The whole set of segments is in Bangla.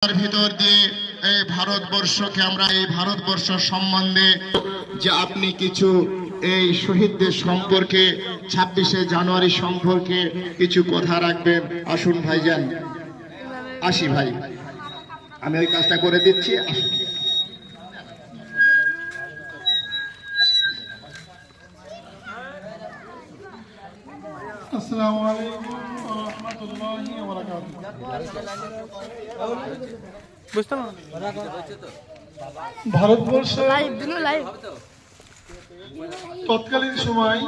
তার ভিতর দিয়ে এই ভারতবর্ষকে আমরা এই ভারতবর্ষ সম্বন্ধে যে আপনি কিছু এই শহীদদের সম্পর্কে 26শে জানুয়ারি সম্পর্কে কিছু কথা রাখবেন। আসুন ভাইজান, আসি ভাই, আমি ওই কাজটা করে দিচ্ছি। আসুন। আসসালামু আলাইকুম ওয়া রাহমাতুল্লাহি ওয়া বারাকাতুহু। ভারতবর্ষ তৎকালীন সময়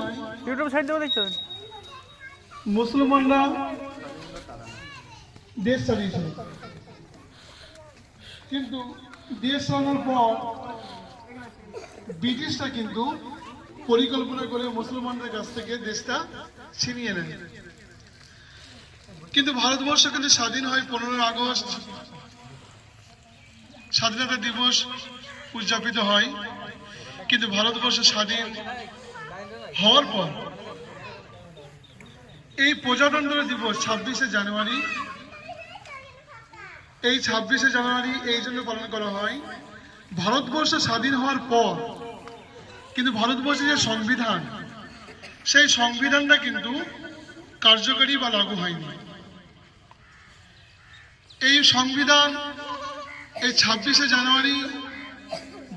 মুসলমানরা দেশ চালিয়েছিল, কিন্তু দেশ চালানোর পর ব্রিটিশরা কিন্তু পরিকল্পনা করে মুসলমানদের কাছ থেকে দেশটা ছিনিয়ে নেয়। কিন্তু ভারতবর্ষ কিন্তু স্বাধীন হয় 15 আগস্ট, স্বাধীনতা দিবস উদযাপিত হয়। কিন্তু ভারতবর্ষ স্বাধীন হওয়ার পর এই প্রজাতন্ত্র দিবস 26শে জানুয়ারি, এই 26শে জানুয়ারি এই জন্য পালন করা হয়, ভারতবর্ষ স্বাধীন হওয়ার পর কিন্তু ভারতবর্ষের যে সংবিধান, সেই সংবিধানটা কিন্তু কার্যকরী বা লাগু হয়নি। এই সংবিধান এই 26শে জানুয়ারি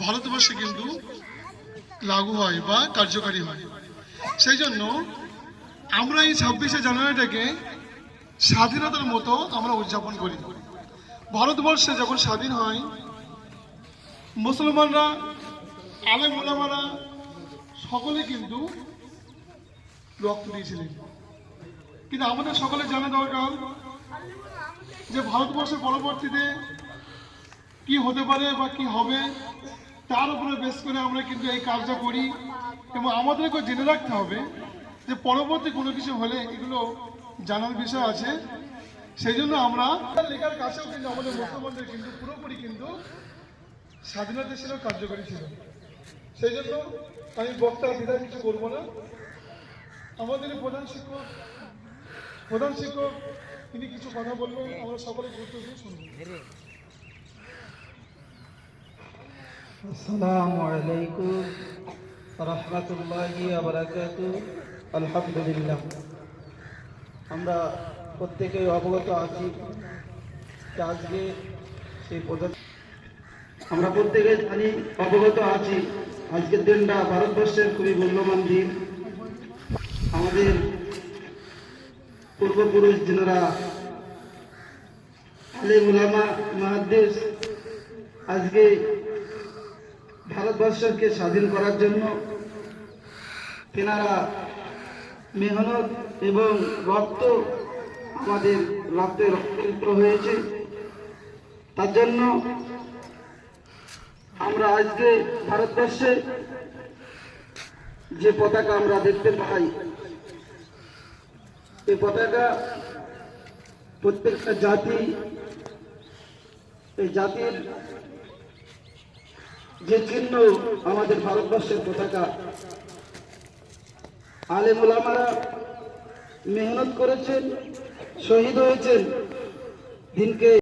ভারতবর্ষে কিন্তু লাগু হয় বা কার্যকারী হয়। সেই জন্য আমরা এই 26শে জানুয়ারিটাকে স্বাধীনতার মতো আমরা উদযাপন করি। ভারতবর্ষে যখন স্বাধীন হয়, মুসলমানরা, আলেম ওলামারা সকলে কিন্তু রক্ত দিয়েছিলেন। কিন্তু আমাদের সকলে জানা দরকার যে ভারতবর্ষের পরবর্তীতে কি হতে পারে বা কি হবে, তার উপরে বেশ করে আমরা কিন্তু এই কাজটা করি। এবং আমাদেরকে জেনে রাখতে হবে যে পরবর্তী কোনো কিছু হলে এগুলো জানার বিষয় আছে। সেই জন্য আমরা লেখার কাছেও কিন্তু আমাদের মুসলমানদের কিন্তু পুরোপুরি কিন্তু স্বাধীনতা ছিল, কার্যকরী ছিল। সেই জন্য আমি বক্তা বিদায় কিছু করবো না। আমাদের প্রধান শিক্ষক তিনি কিছু কথা বলবেন, আমরা সকলে গুরুত্ব দিয়ে শুনবো। আসসালামু আলাইকুম ওয়া রাহমাতুল্লাহি ওয়া বারাকাতুহু। আলহামদুলিল্লাহ, আমরা প্রত্যেকেই অবগত আছি যে আজকে সেই আমরা প্রত্যেকে জানি, অবগত আছি আজকের দিনটা ভারতবর্ষের খুবই মূল্যবান দিন। আমাদের পূর্বপুরুষ যারা আলেম ওলামা মুহাদ্দিস আজকে ভারতবর্ষকে স্বাধীন করার জন্য তেনারা মেহনত এবং রক্ত, আমাদের রক্তে রক্তাক্ত হয়েছে। তার জন্য আমরা আজকে ভারতবর্ষে যে পতাকা আমরা দেখতে পাই, এই পতাকা প্রত্যেকটা জাতি, এই জাতির যে চিহ্ন আমাদের ভারতবর্ষের পতাকা। আলেম ওলামারা মেহনত করেছেন, শহীদ হয়েছেন, দিনকে